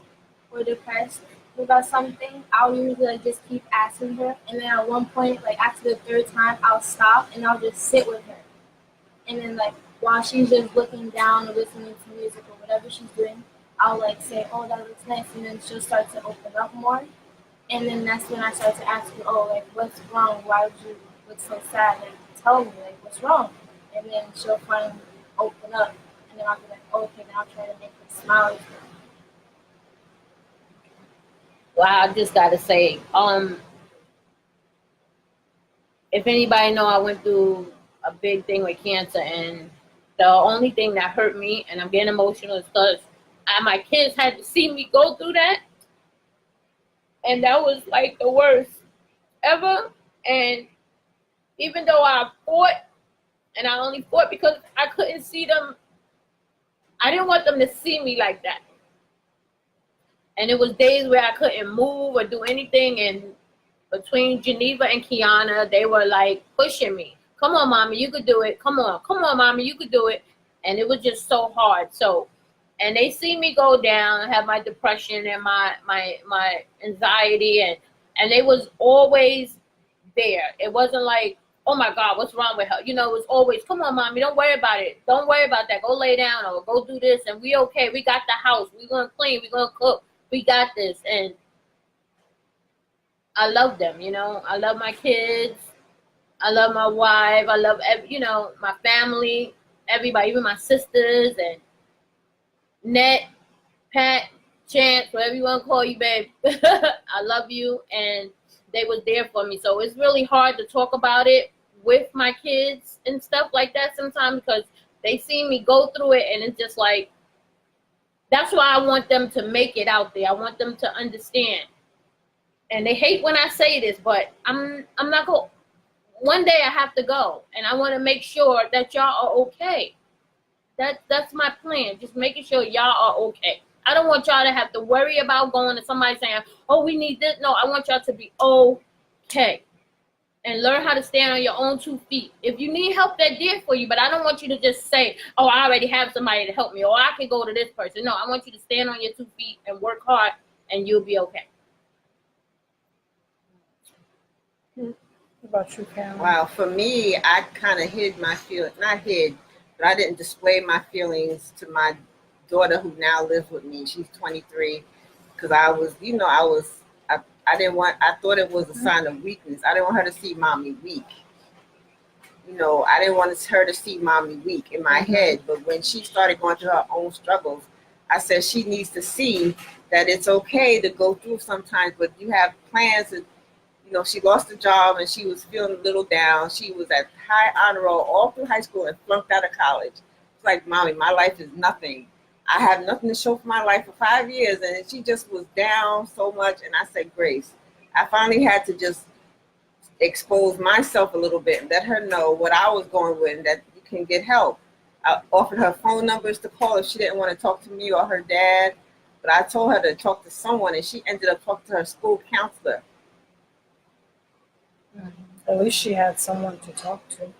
or depressed about something, I'll usually like just keep asking her, and then at one point, like after the third time, I'll stop and I'll just sit with her, and then like while she's just looking down or listening to music or whatever she's doing, I'll like say, "Oh, that looks nice," and then she'll start to open up more, and then that's when I start to ask her, "Oh, like what's wrong? Why would you look so sad? Like tell me, like what's wrong?" And then she'll finally open up, and then I'll be like, "Okay, now I'll try to make her smile." Well, I just gotta say, if anybody know, I went through a big thing with cancer, and the only thing that hurt me, and I'm getting emotional, is because my kids had to see me go through that, and that was like the worst ever. And even though I fought, and I only fought because I couldn't see them, I didn't want them to see me like that. And it was days where I couldn't move or do anything, and between Geneva and Kiana, they were like pushing me. Come on, mommy, you could do it. Come on, mommy, you could do it. And it was just so hard. So, and they see me go down, have my depression and my anxiety, and they was always there. It wasn't like, oh my God, what's wrong with her? You know, it was always, come on, mommy, don't worry about it. Don't worry about that. Go lay down or go do this, and we okay. We got the house. We gonna clean. We gonna cook. We got this. And I love them, you know. I love my kids. I love my wife. I love, you know, my family, everybody, even my sisters and Net, Pat, Chance, whatever you want to call you, babe. I love you, and they was there for me. So it's really hard to talk about it with my kids and stuff like that sometimes, because they see me go through it, and it's just like, that's why I want them to make it out there. I want them to understand. And they hate when I say this, but I'm not going. One day I have to go, and I want to make sure that y'all are okay. That's my plan. Just making sure y'all are okay. I don't want y'all to have to worry about going to somebody saying, "Oh, we need this." No, I want y'all to be okay and learn how to stand on your own 2 feet. If you need help, they're there for you. But I don't want you to just say, "Oh, I already have somebody to help me," or "I can go to this person." No, I want you to stand on your 2 feet and work hard, and you'll be okay. What about you, Karen? Wow, for me, I kind of hid my feelings, not hid, but I didn't display my feelings to my daughter who now lives with me. She's 23, because I was, I didn't want, I thought it was a sign of weakness. I didn't want her to see mommy weak. I didn't want her to see mommy weak in my head, but when she started going through her own struggles, I said she needs to see that it's okay to go through sometimes, but you have plans to. She lost a job and she was feeling a little down. She was at high honor roll all through high school and flunked out of college. It's like, Mommy, my life is nothing. I have nothing to show for my life for 5 years. And she just was down so much. And I said, Grace, I finally had to just expose myself a little bit and let her know what I was going with and that you can get help. I offered her phone numbers to call if she didn't want to talk to me or her dad. But I told her to talk to someone, and she ended up talking to her school counselor. At least she had someone to talk to. At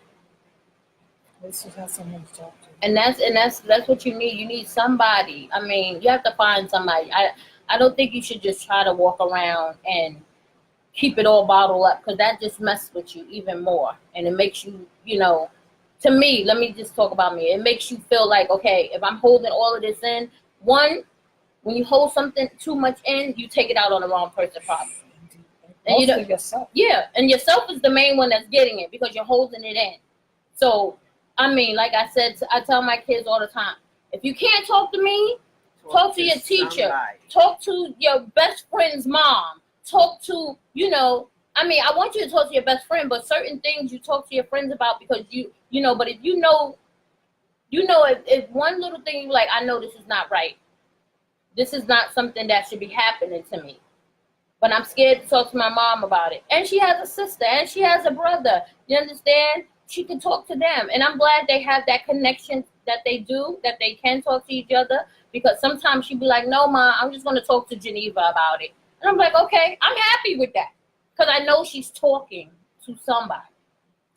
least she had someone to talk to. And that's what you need. You need somebody. I mean, you have to find somebody. I don't think you should just try to walk around and keep it all bottled up, because that just messes with you even more. And it makes you, to me, let me just talk about me. It makes you feel like, okay, if I'm holding all of this in, one, when you hold something too much in, you take it out on the wrong person probably. And yourself. Yeah, and yourself is the main one that's getting it because you're holding it in. So, I mean, like I said, I tell my kids all the time, if you can't talk to me, talk to your teacher. Somebody. Talk to your best friend's mom. Talk to, I want you to talk to your best friend, but certain things you talk to your friends about because but if if one little thing you like, I know this is not right. This is not something that should be happening to me. But I'm scared to talk to my mom about it. And she has a sister and she has a brother. You understand? She can talk to them. And I'm glad they have that connection that they do, that they can talk to each other. Because sometimes she'd be like, no, Ma, I'm just going to talk to Geneva about it. And I'm like, okay, I'm happy with that. Because I know she's talking to somebody.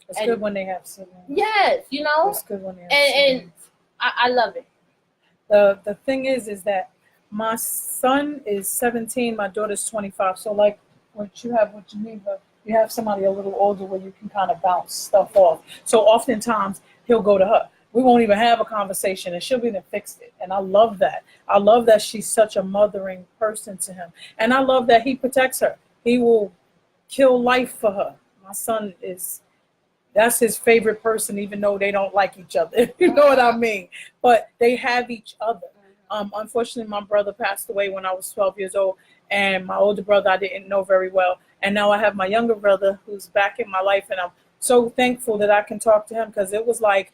It's good when they have siblings. Yes, It's good when they have siblings. And I love it. The thing is that my son is 17, my daughter's 25. So like what you have with Geneva, you have somebody a little older where you can kind of bounce stuff off. So oftentimes he'll go to her. We won't even have a conversation and she'll be there fixed it. And I love that. I love that she's such a mothering person to him. And I love that he protects her. He will kill life for her. My son that's his favorite person, even though they don't like each other. You know what I mean? But they have each other. Unfortunately, my brother passed away when I was 12 years old, and my older brother I didn't know very well. And now I have my younger brother who's back in my life, and I'm so thankful that I can talk to him, because it was like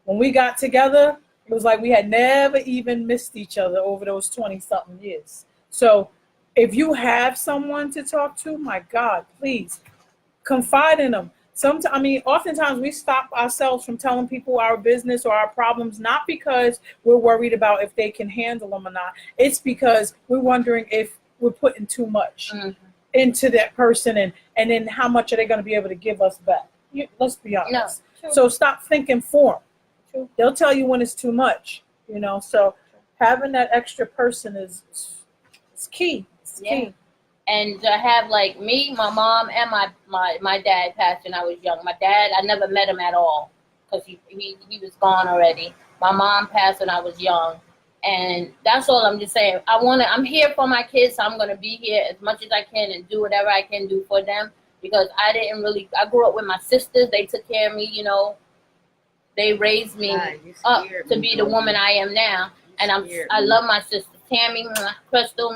when we got together, it was like we had never even missed each other over those 20-something years. So if you have someone to talk to, my God, please confide in them. Oftentimes we stop ourselves from telling people our business or our problems, not because we're worried about if they can handle them or not. It's because we're wondering if we're putting too much into that person, and then how much are they going to be able to give us back? Let's be honest. No, so stop thinking for them. They'll tell you when it's too much, So having that extra person is key. It's key. And to have like me, my mom, and my dad passed when I was young. My dad, I never met him at all because he was gone already. My mom passed when I was young. And that's all I'm just saying. I'm here for my kids, so I'm going to be here as much as I can and do whatever I can do for them, because I grew up with my sisters. They took care of me, They raised me up to be the woman I am now. And I love my sisters. Tammy, Crystal,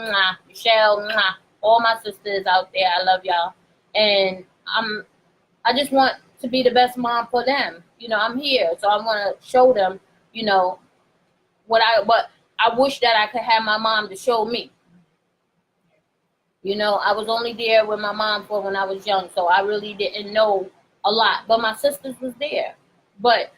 Michelle, all my sisters out there, I love y'all. And I just want to be the best mom for them. I'm here, so I want to show them, what I wish that I could have my mom to show me. You know, I was only there with my mom for when I was young, so I really didn't know a lot. But my sisters was there. But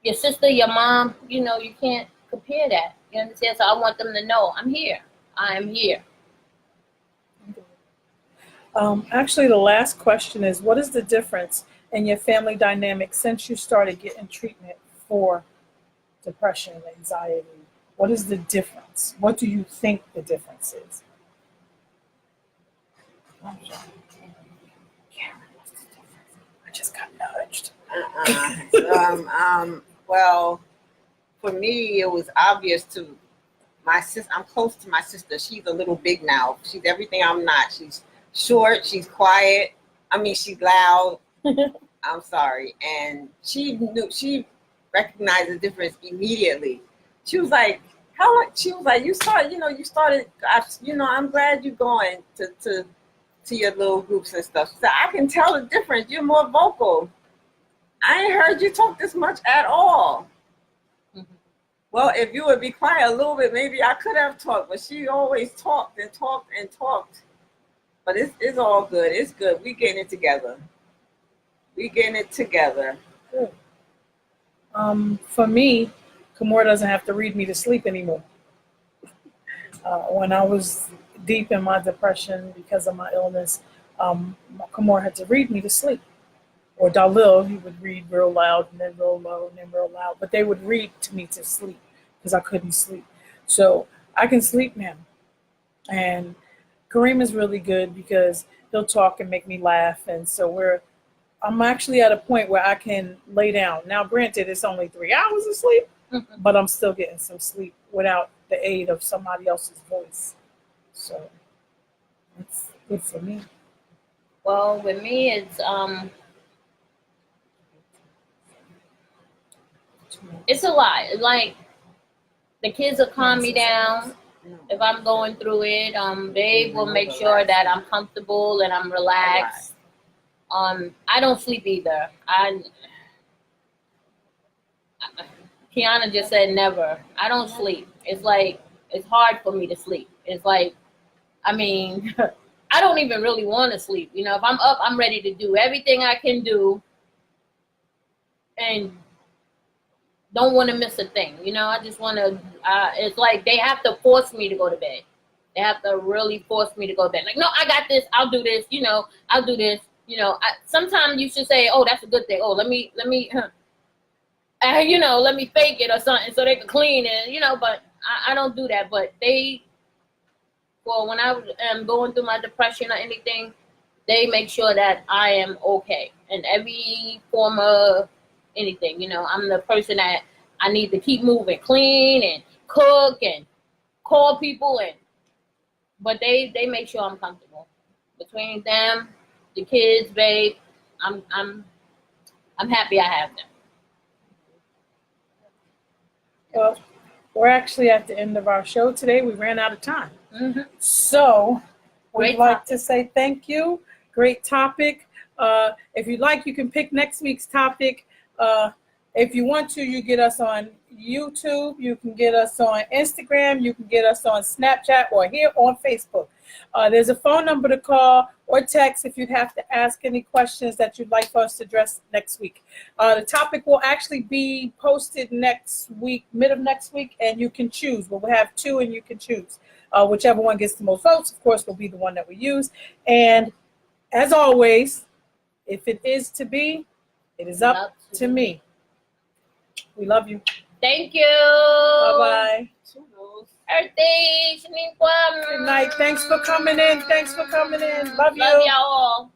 your sister, your mom, you know, you can't compare that. You understand? So I want them to know I'm here. I am here. Actually, the last question is, what is the difference in your family dynamic since you started getting treatment for depression and anxiety? What is the difference? What do you think the difference is? I'm sorry. Karen, what's the difference? I just got nudged. Well, for me, it was obvious to my sister. I'm close to my sister. She's a little big now. She's everything I'm not. She's short. She's quiet. I mean, she's loud. I'm sorry. And she recognized the difference immediately. She was like, she was like, you started, I'm glad you're going to your little groups and stuff. She said, I can tell the difference. You're more vocal. I ain't heard you talk this much at all. Mm-hmm. Well, if you would be quiet a little bit, maybe I could have talked, but she always talked and talked and talked. But it's all good. It's good. We getting it together. Good. For me, Kamora doesn't have to read me to sleep anymore. When I was deep in my depression because of my illness, Kamora had to read me to sleep. Or Dalil, he would read real loud and then real low and then real loud. But they would read to me to sleep because I couldn't sleep. So I can sleep now. And Kareem is really good because he'll talk and make me laugh. And so I'm actually at a point where I can lay down. Now, granted, it's only 3 hours of sleep, but I'm still getting some sleep without the aid of somebody else's voice. So it's good for me. Well, with me, it's a lot. Like, the kids will calm me down if I'm going through it. They will make sure that I'm comfortable and I'm relaxed. I don't sleep either. Kiana just said never. I don't sleep. It's like, it's hard for me to sleep. It's like, I mean, I don't even really want to sleep. You know, if I'm up, I'm ready to do everything I can do and don't want to miss a thing. You know, I just want to, it's like they have to force me to go to bed. They have to really force me to go to bed. Like, no, I got this. I'll do this. You know, I'll do this. You know, sometimes you should say, oh, that's a good thing. Oh, let me, let me fake it or something so they can clean it, you know, but I don't do that. But when I am going through my depression or anything, they make sure that I am okay in every form of anything. You know, I'm the person that I need to keep moving, clean and cook and call people, but they make sure I'm comfortable. Between them, the kids, babe, I'm happy I have them. Well, we're actually at the end of our show today. We ran out of time. Mm-hmm. So we'd Great like topic. to say thank you. Great topic. If you'd like, you can pick next week's topic. If you want to, you get us on YouTube. You can get us on Instagram. You can get us on Snapchat or here on Facebook. There's a phone number to call or text if you'd have to ask any questions that you'd like for us to address next week. The topic will actually be posted next week, mid of next week, and you can choose. We'll have 2 and you can choose. Whichever one gets the most votes, of course, will be the one that we use. And as always, if it is to be, it is up to me. We love you. Thank you. Bye-bye. Earthy, Good night. Thanks for coming in. Love you. Love y'all all.